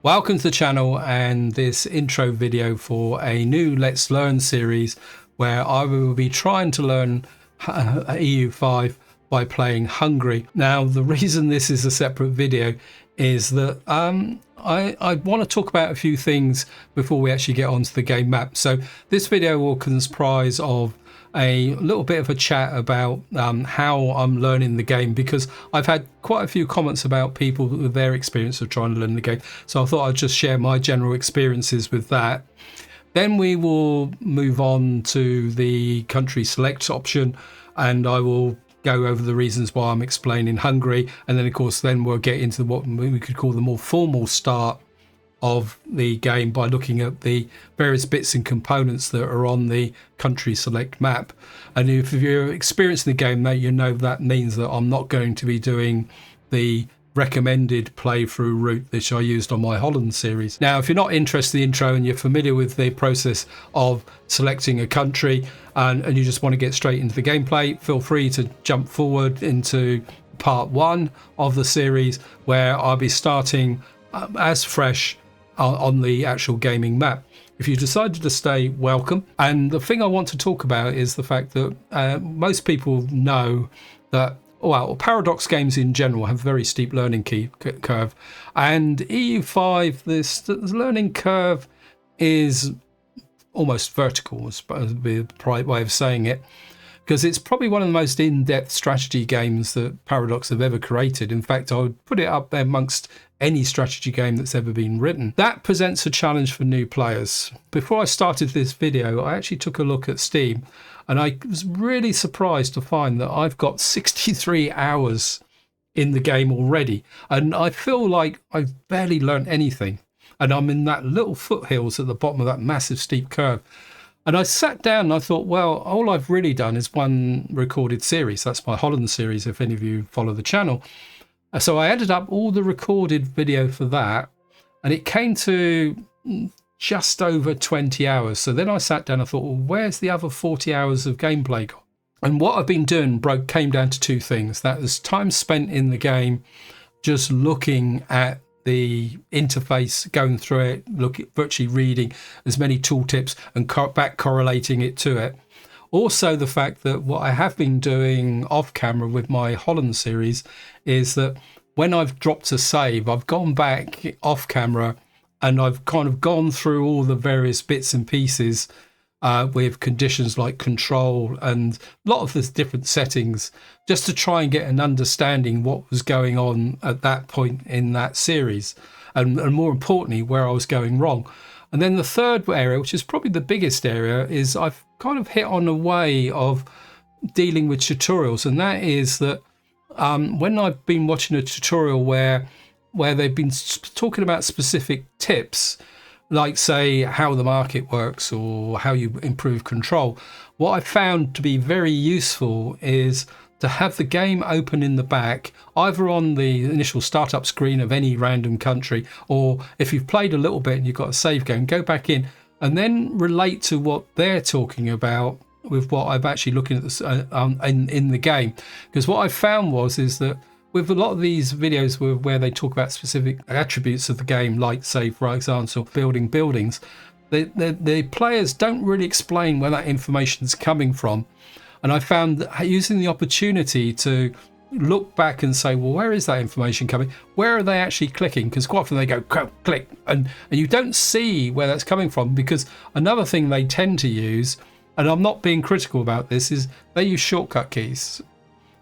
Welcome to the channel and this intro video for a new Let's Learn series where I will be trying to learn EU5 by playing Hungary. Now, the reason this is a separate video is that I want to talk about a few things before we actually get onto the game map. So this video will comprise of a little bit of a chat about how I'm learning the game, because I've had quite a few comments about people with their experience of trying to learn the game. So I thought I'd just share my general experiences with that. Then we will move on to the country select option, and I will go over the reasons why I'm explaining Hungary. And then of course we'll get into what we could call the more formal start of the game by looking at the various bits and components that are on the country select map. And if you're experiencing the game now, you know that means that I'm not going to be doing the recommended playthrough route which I used on my Holland series. Now, if you're not interested in the intro and you're familiar with the process of selecting a country and you just want to get straight into the gameplay, feel free to jump forward into part 1 of the series, where I'll be starting as fresh on the actual gaming map. If you decided to stay, welcome. And the thing I want to talk about is the fact that most people know that, well, Paradox games in general have a very steep learning curve, and EU5, this learning curve is almost vertical, I suppose would be the right way of saying it, because it's probably one of the most in-depth strategy games that Paradox have ever created. In fact, I would put it up there amongst any strategy game that's ever been written. That presents a challenge for new players. Before I started this video, I actually took a look at Steam, and I was really surprised to find that I've got 63 hours in the game already, and I feel like I've barely learned anything, and I'm in that little foothills at the bottom of that massive steep curve. And I sat down and I thought, well, all I've really done is one recorded series. That's my Holland series, if any of you follow the channel. So I added up all the recorded video for that, and it came to just over 20 hours. So then I sat down and thought, well, where's the other 40 hours of gameplay gone? And what I've been doing came down to two things. That was time spent in the game just looking at the interface, going through it, virtually reading as many tooltips and back correlating it to it. Also, the fact that what I have been doing off camera with my Holland series is that when I've dropped a save, I've gone back off camera and I've kind of gone through all the various bits and pieces with conditions like control and a lot of the different settings, just to try and get an understanding what was going on at that point in that series, and more importantly, where I was going wrong. And then the third area, which is probably the biggest area, is I've kind of hit on a way of dealing with tutorials, and that is that when I've been watching a tutorial where they've been talking about specific tips, like say how the market works or how you improve control, what I found to be very useful is to have the game open in the back, either on the initial startup screen of any random country, or if you've played a little bit and you've got a save game, go back in and then relate to what they're talking about with what I'm actually looking at this, in the game. Because what I found is that with a lot of these videos where they talk about specific attributes of the game, like say, for example, building buildings, the players don't really explain where that information is coming from. And I found that using the opportunity to look back and say, well, where is that information coming? Where are they actually clicking? Because quite often they go click, and you don't see where that's coming from. Because another thing they tend to use, and I'm not being critical about this, is they use shortcut keys.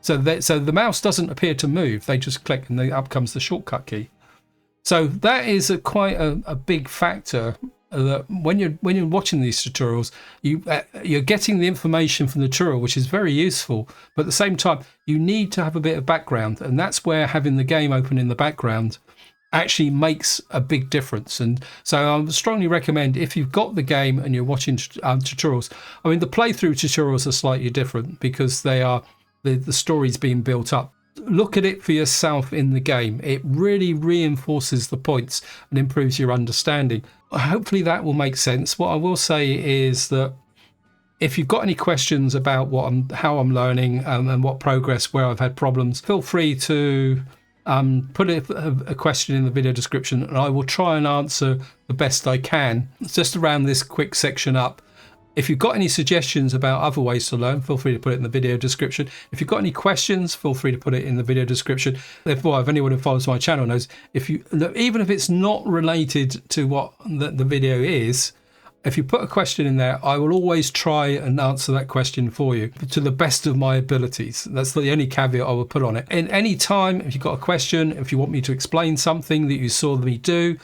So the mouse doesn't appear to move. They just click and up comes the shortcut key. So that is quite a big factor. That when you're watching these tutorials, you're getting the information from the tutorial, which is very useful, but at the same time you need to have a bit of background, and that's where having the game open in the background actually makes a big difference. And so I strongly recommend, if you've got the game and you're watching tutorials, I mean, the playthrough tutorials are slightly different because they are the story's being built up. Look at it for yourself in the game. It really reinforces the points and improves your understanding. Hopefully that will make sense. What I will say is that if you've got any questions about how I'm learning and what progress, where I've had problems, feel free to put a question in the video description, and I will try and answer the best I can. It's just around this quick section up. If you've got any suggestions about other ways to learn, feel free to put it in the video description. If you've got any questions, feel free to put it in the video description. Therefore, if anyone who follows my channel knows, even if it's not related to what the video is, if you put a question in there, I will always try and answer that question for you to the best of my abilities. That's the only caveat I will put on it. In any time, if you've got a question, if you want me to explain something that you saw me do,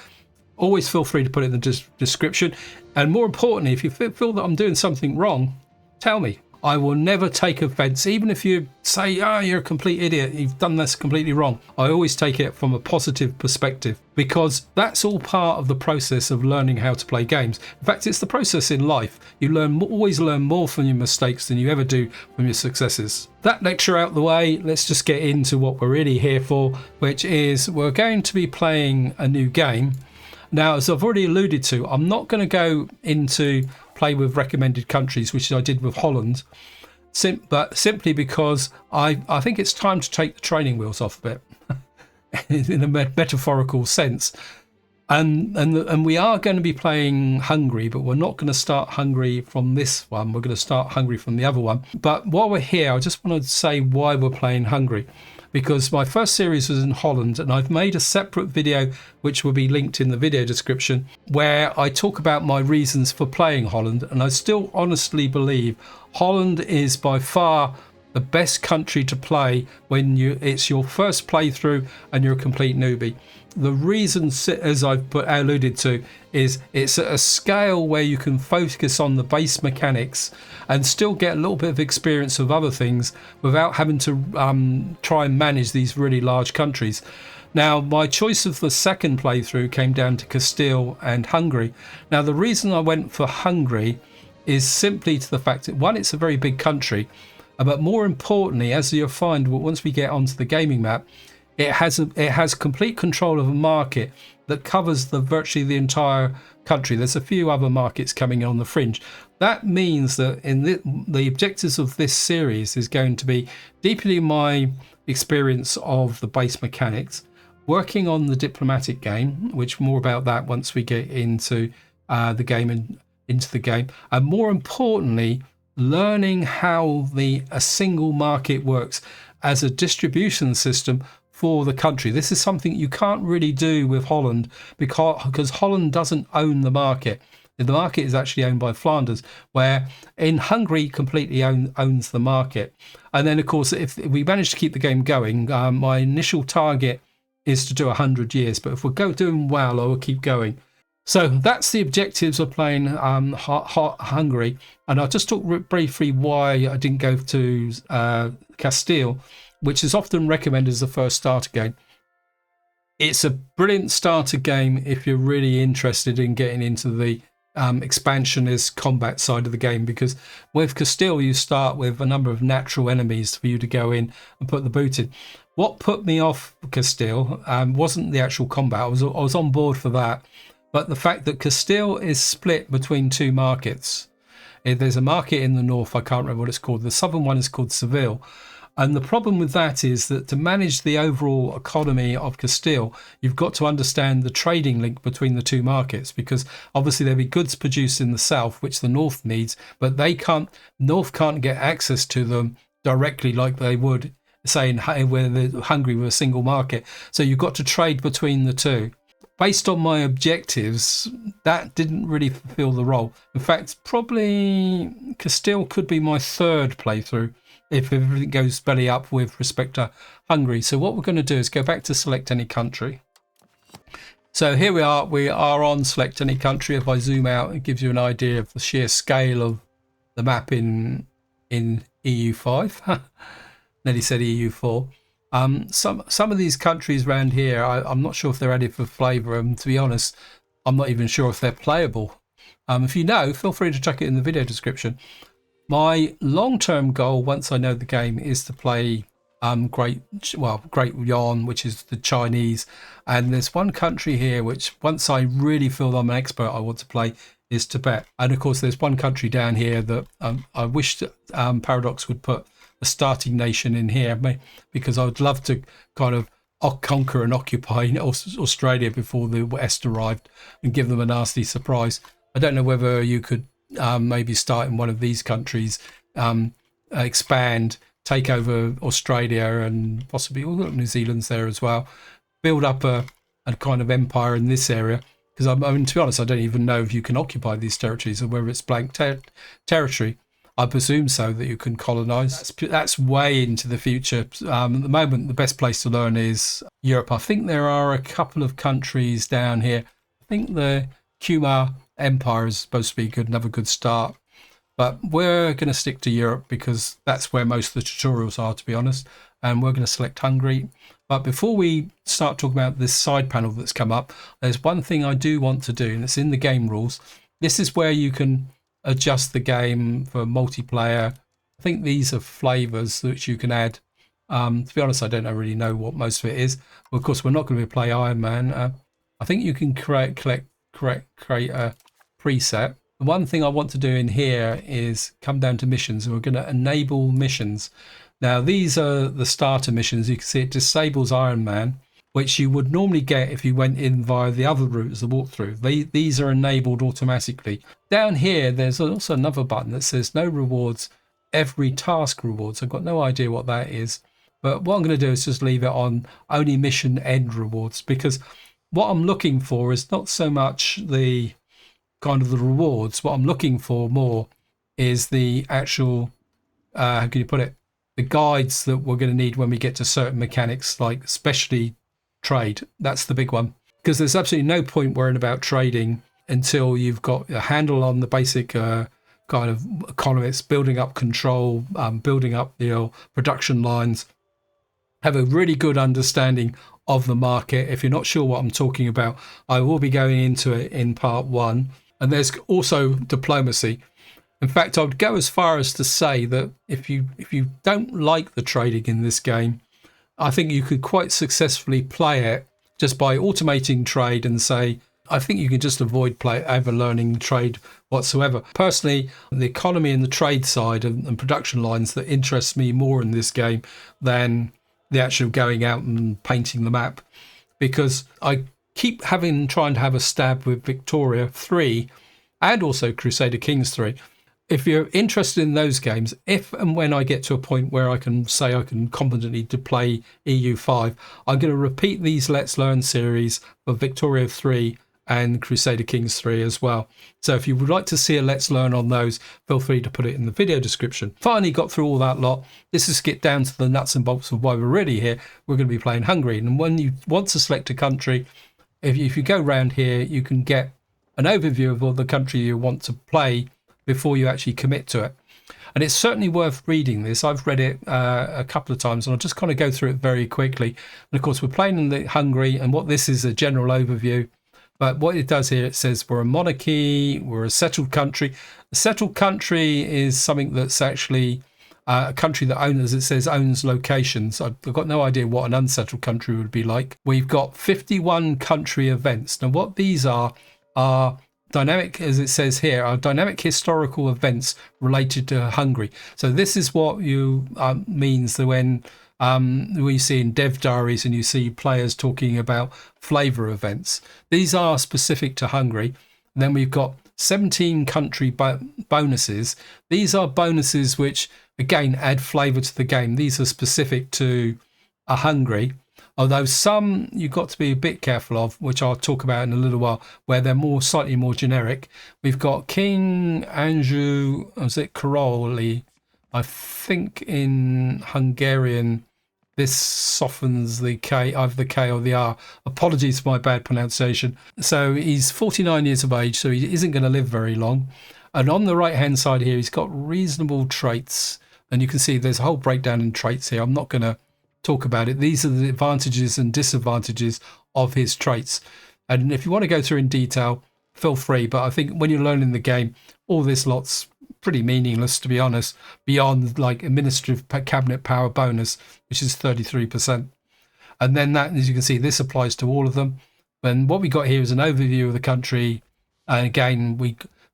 always feel free to put it in the description. And more importantly, if you feel that I'm doing something wrong, tell me. I will never take offense, even if you say, oh, you're a complete idiot, you've done this completely wrong. I always take it from a positive perspective, because that's all part of the process of learning how to play games. In fact, it's the process in life. You always learn more from your mistakes than you ever do from your successes. That lecture out the way, let's just get into what we're really here for, which is we're going to be playing a new game. Now, as I've already alluded to, I'm not going to go into play with recommended countries, which I did with Holland, but simply because I think it's time to take the training wheels off a bit, in a metaphorical sense. And we are going to be playing Hungary, but we're not going to start Hungary from this one. We're going to start Hungary from the other one. But while we're here, I just want to say why we're playing Hungary. Because my first series was in Holland, and I've made a separate video which will be linked in the video description where I talk about my reasons for playing Holland, and I still honestly believe Holland is by far the best country to play when it's your first playthrough and you're a complete newbie. The reason, as I've alluded to, is it's at a scale where you can focus on the base mechanics and still get a little bit of experience of other things without having to try and manage these really large countries. Now, my choice of the second playthrough came down to Castile and Hungary. Now, the reason I went for Hungary is simply to the fact that, one, it's a very big country, but more importantly, as you'll find once we get onto the gaming map, it has complete control of a market that covers virtually the entire country. There's a few other markets coming on the fringe. That means that in the objectives of this series is going to be deepening my experience of the base mechanics, working on the diplomatic game, which more about that once we get into the game and into the game, and more importantly, learning how a single market works as a distribution system for the country. This is something you can't really do with Holland because Holland doesn't own the market. The market is actually owned by Flanders, where in Hungary completely owns the market. And then, of course, if we manage to keep the game going, my initial target is to do 100 years. But if we're doing well, I will keep going. So that's the objectives of playing Hungary. And I'll just talk briefly why I didn't go to Castile, which is often recommended as the first starter game. It's a brilliant starter game if you're really interested in getting into the expansionist combat side of the game, because with Castile you start with a number of natural enemies for you to go in and put the boot in. What put me off Castile wasn't the actual combat. I was on board for that, but the fact that Castile is split between two markets. There's a market in the north, I can't remember what it's called. The southern one is called Seville. And the problem with that is that to manage the overall economy of Castile, you've got to understand the trading link between the two markets, because obviously there'll be goods produced in the south, which the north needs, but north can't get access to them directly like they would, say, in Hungary with a single market. So you've got to trade between the two. Based on my objectives, that didn't really fulfill the role. In fact, probably Castile could be my third playthrough if everything goes belly up with respect to Hungary. So what we're going to do is go back to select any country. So here we are on select any country. If I zoom out, it gives you an idea of the sheer scale of the map in EU5. Nearly said EU4. Some of these countries around here, I'm not sure if they're added for flavour, and to be honest, I'm not even sure if they're playable. If you know, feel free to check it in the video description. My long-term goal, once I know the game, is to play Great Yan, which is the Chinese. And there's one country here which, once I really feel I'm an expert, I want to play, is Tibet. And of course, there's one country down here that I wish that Paradox would put a starting nation in here, because I would love to kind of conquer and occupy Australia before the West arrived and give them a nasty surprise. I don't know whether you could maybe start in one of these countries, expand, take over Australia and possibly New Zealand's there as well, build up a kind of empire in this area. Because I mean, to be honest, I don't even know if you can occupy these territories or whether it's blank territory. I presume so, that you can colonise. That's way into the future. At the moment, the best place to learn is Europe. I think there are a couple of countries down here. I think the Khmer Empire is supposed to be good, another good start. But we're going to stick to Europe because that's where most of the tutorials are, to be honest. And we're going to select Hungary. But before we start talking about this side panel that's come up, there's one thing I do want to do, and it's in the game rules. This is where you can adjust the game for multiplayer. I think these are flavors which you can add. To be honest, I don't really know what most of it is. Well, of course, we're not going to play Iron Man. I think you can create a preset. The one thing I want to do in here is come down to missions, and we're going to enable missions. Now, these are the starter missions. You can see it disables Iron Man, which you would normally get if you went in via the other route as the walkthrough. These are enabled automatically. Down here, there's also another button that says no rewards, every task rewards. I've got no idea what that is. But what I'm going to do is just leave it on only mission end rewards, because what I'm looking for is not so much the kind of the rewards. What I'm looking for more is the actual, how can you put it, the guides that we're going to need when we get to certain mechanics, like especially trade. That's the big one, because there's absolutely no point worrying about trading until you've got a handle on the basic kind of economics, building up control, building up production lines, have a really good understanding of the market. If you're not sure what I'm talking about, I will be going into it in part 1. And there's also diplomacy. In fact, I would go as far as to say that if you don't like the trading in this game, I think you could quite successfully play it just by automating trade and say, I think you can just avoid ever learning trade whatsoever. Personally, the economy and the trade side and production lines that interest me more in this game than the actual going out and painting the map, because I keep trying to have a stab with Victoria 3 and also Crusader Kings 3. If you're interested in those games, if and when I get to a point where I can say I can competently play EU5, I'm going to repeat these Let's Learn series for Victoria 3 and Crusader Kings 3 as well. So if you would like to see a Let's Learn on those, feel free to put it in the video description. Finally got through all that lot. This is get down to the nuts and bolts of why we're really here. We're going to be playing Hungary. And when you want to select a country, if you go around here, you can get an overview of all the country you want to play before you actually commit to it. And it's certainly worth reading this. I've read it a couple of times, and I'll just kind of go through it very quickly. And of course, we're playing in the Hungary, and what this is a general overview. But what it does here, it says we're a monarchy, we're a settled country. A settled country is something that's actually a country that owns, as it says, owns locations. I've got no idea what an unsettled country would be like. We've got 51 country events. Now, what these are dynamic, as it says here, are dynamic historical events related to Hungary. So this is what you means that when we see in dev diaries and you see players talking about flavour events. These are specific to Hungary. And then we've got 17 country bonuses. These are bonuses which, again, add flavour to the game. These are specific to Hungary. Although some you've got to be a bit careful of, which I'll talk about in a little while, where they're slightly more generic. We've got King Andrew, was it Karoli? I think in Hungarian, this softens the K, either the K or the R. Apologies for my bad pronunciation. So he's 49 years of age, so he isn't going to live very long. And on the right-hand side here, he's got reasonable traits. And you can see there's a whole breakdown in traits here. I'm not going to talk about it. These are the advantages and disadvantages of his traits. And if you want to go through in detail, feel free. But I think when you're learning the game, all this lot's pretty meaningless, to be honest, beyond like administrative cabinet power bonus, which is 33%. And then that, as you can see, this applies to all of them. And what we got here is an overview of the country. And again,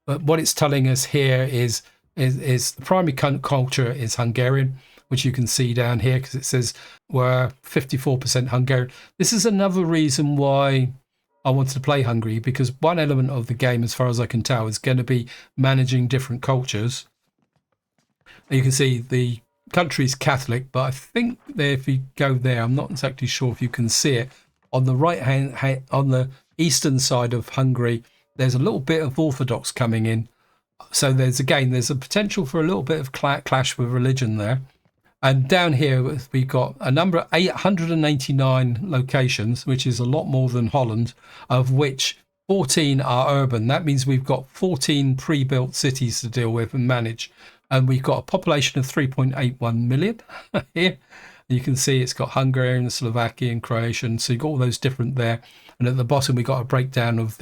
what it's telling us here is the primary culture is Hungarian. which you can see down here because it says we're 54% Hungarian. This is another reason why I wanted to play Hungary, because one element of the game, as far as I can tell, is going to be managing different cultures. You can see the country's Catholic, but I think there, if you go there, I'm not exactly sure if you can see it. On the right hand, on the eastern side of Hungary, there's a little bit of Orthodox coming in. So there's a potential for a little bit of clash with religion there. And down here we've got a number of 889 locations, which is a lot more than Holland, of which 14 are urban. That means we've got 14 pre-built cities to deal with and manage. And we've got a population of 3.81 million here. You can see it's got Hungarian, Slovakian, Croatian. So you've got all those different there. And at the bottom, we've got a breakdown of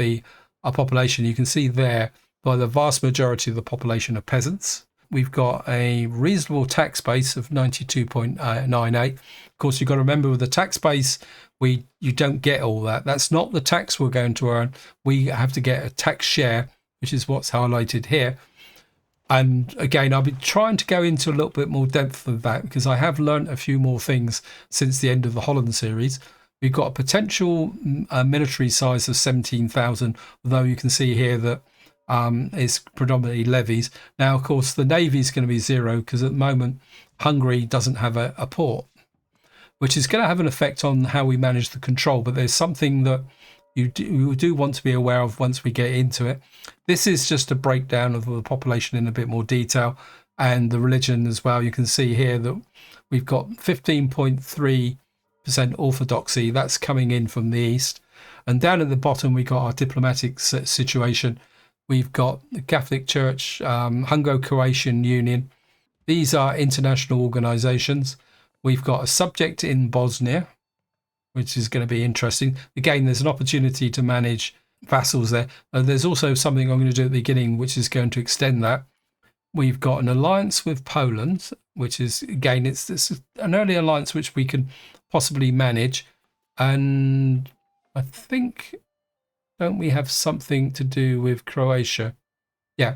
our population. You can see there, by the vast majority of the population are peasants. We've got a reasonable tax base of 92.98. Of course, you've got to remember with the tax base, you don't get all that. That's not the tax we're going to earn. We have to get a tax share, which is what's highlighted here. And again, I'll be trying to go into a little bit more depth of that because I have learned a few more things since the end of the Holland series. We've got a potential military size of 17,000, although you can see here that it's predominantly levies. Now, of course, the navy is going to be 0 because at the moment Hungary doesn't have a port, which is going to have an effect on how we manage the control. But there's something that you do want to be aware of once we get into it. This is just a breakdown of the population in a bit more detail, and the religion as well. You can see here that we've got 15.3% Orthodoxy. That's coming in from the east. And down at the bottom, we got our diplomatic situation. We've got the Catholic Church, Hungaro-Croatian Union. These are international organizations. We've got a subject in Bosnia, which is going to be interesting. Again, there's an opportunity to manage vassals there. There's also something I'm going to do at the beginning, which is going to extend that. We've got an alliance with Poland, which is, again, it's an early alliance which we can possibly manage. And I think, don't we have something to do with Croatia? Yeah,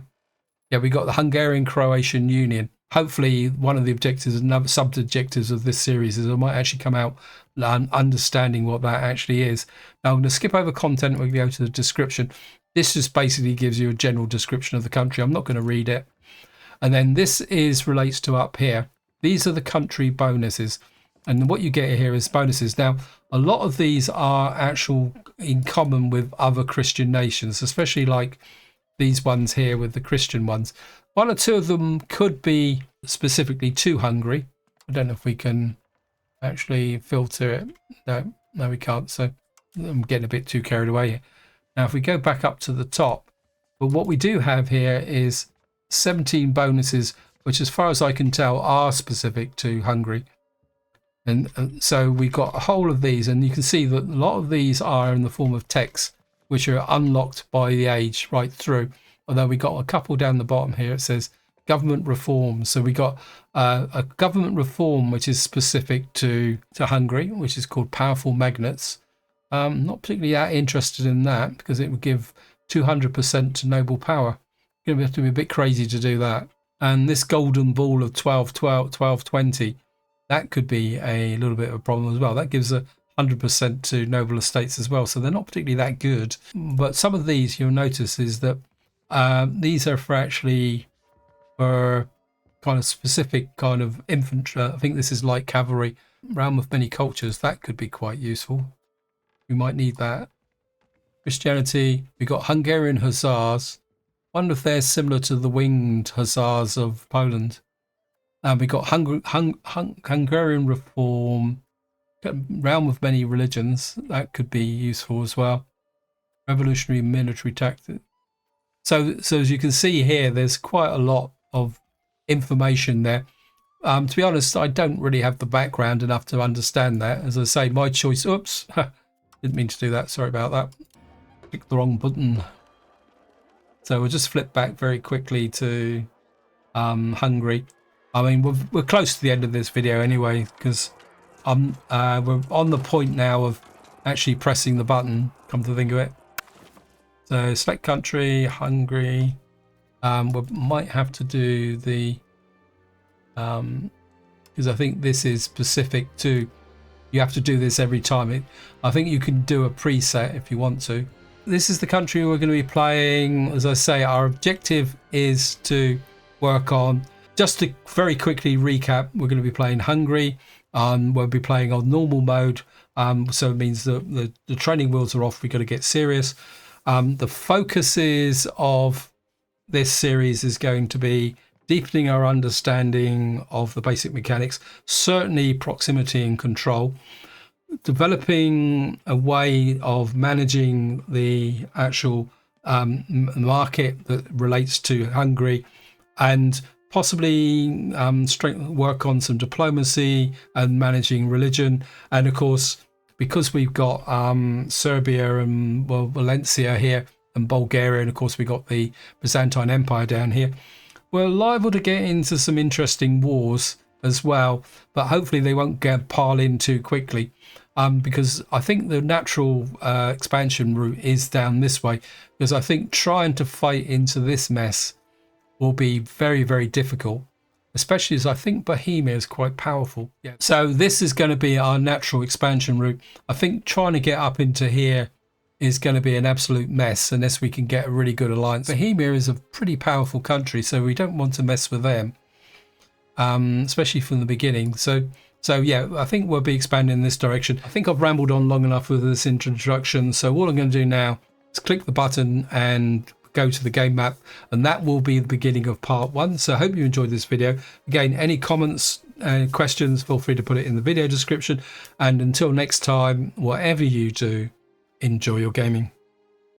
we got the Hungarian-Croatian Union. Hopefully, one of the objectives and sub-objectives of this series is I might actually come out understanding what that actually is. Now, I'm going to skip over content. We're going to go to the description. This just basically gives you a general description of the country. I'm not going to read it. And then this relates to up here. These are the country bonuses. And what you get here is bonuses. Now, a lot of these are actual in common with other Christian nations, especially like these ones here with the Christian ones. One or two of them could be specifically to Hungary. I don't know if we can actually filter it. No, we can't. So I'm getting a bit too carried away here. Now, if we go back up to the top, but what we do have here is 17 bonuses, which as far as I can tell are specific to Hungary. And so we've got a whole of these, and you can see that a lot of these are in the form of text, which are unlocked by the age right through. Although we got a couple down the bottom here, it says government reform. So we got a government reform which is specific to Hungary, which is called powerful magnets. Not particularly that interested in that because it would give 200% to noble power. You're going to have to be a bit crazy to do that. And this golden ball of 1220, that could be a little bit of a problem as well. That gives 100% to noble estates as well. So they're not particularly that good. But some of these you'll notice is that these are for kind of specific kind of infantry. I think this is light cavalry. Realm of many cultures. That could be quite useful. We might need that. Christianity. We got Hungarian Hussars. Wonder if they're similar to the winged Hussars of Poland. We got Hungarian Reform. Realm of many religions. That could be useful as well. Revolutionary military tactics. So as you can see here, there's quite a lot of information there. To be honest, I don't really have the background enough to understand that. As I say, my choice. Oops, didn't mean to do that. Sorry about that. Clicked the wrong button. So we'll just flip back very quickly to Hungary. I mean, we're close to the end of this video anyway, because we're on the point now of actually pressing the button. Come to think of it. So select country, Hungary. We might have to do the because I think this is specific to, you have to do this every time. I think you can do a preset if you want to. This is the country we're going to be playing. As I say, our objective is to work on, just to very quickly recap, we're going to be playing Hungary. We'll be playing on normal mode, so it means that the training wheels are off. We've got to get serious. The focuses of this series is going to be deepening our understanding of the basic mechanics, certainly proximity and control, developing a way of managing the actual market that relates to Hungary, and possibly work on some diplomacy and managing religion. And of course, because we've got Serbia and Valencia here and Bulgaria, and of course we've got the Byzantine Empire down here, we're liable to get into some interesting wars as well, but hopefully they won't pile in too quickly, because I think the natural expansion route is down this way, because I think trying to fight into this mess will be very, very difficult, especially as I think Poiuymew is quite powerful. Yeah. So this is going to be our natural expansion route. I think trying to get up into here is going to be an absolute mess unless we can get a really good alliance. Poiuymew is a pretty powerful country, so we don't want to mess with them, especially from the beginning. So yeah, I think we'll be expanding in this direction. I think I've rambled on long enough with this introduction, so all I'm going to do now is click the button and go to the game map, and that will be the beginning of part 1. So I hope you enjoyed this video. Again, any comments and questions, feel free to put it in the video description, and until next time, whatever you do, enjoy your gaming.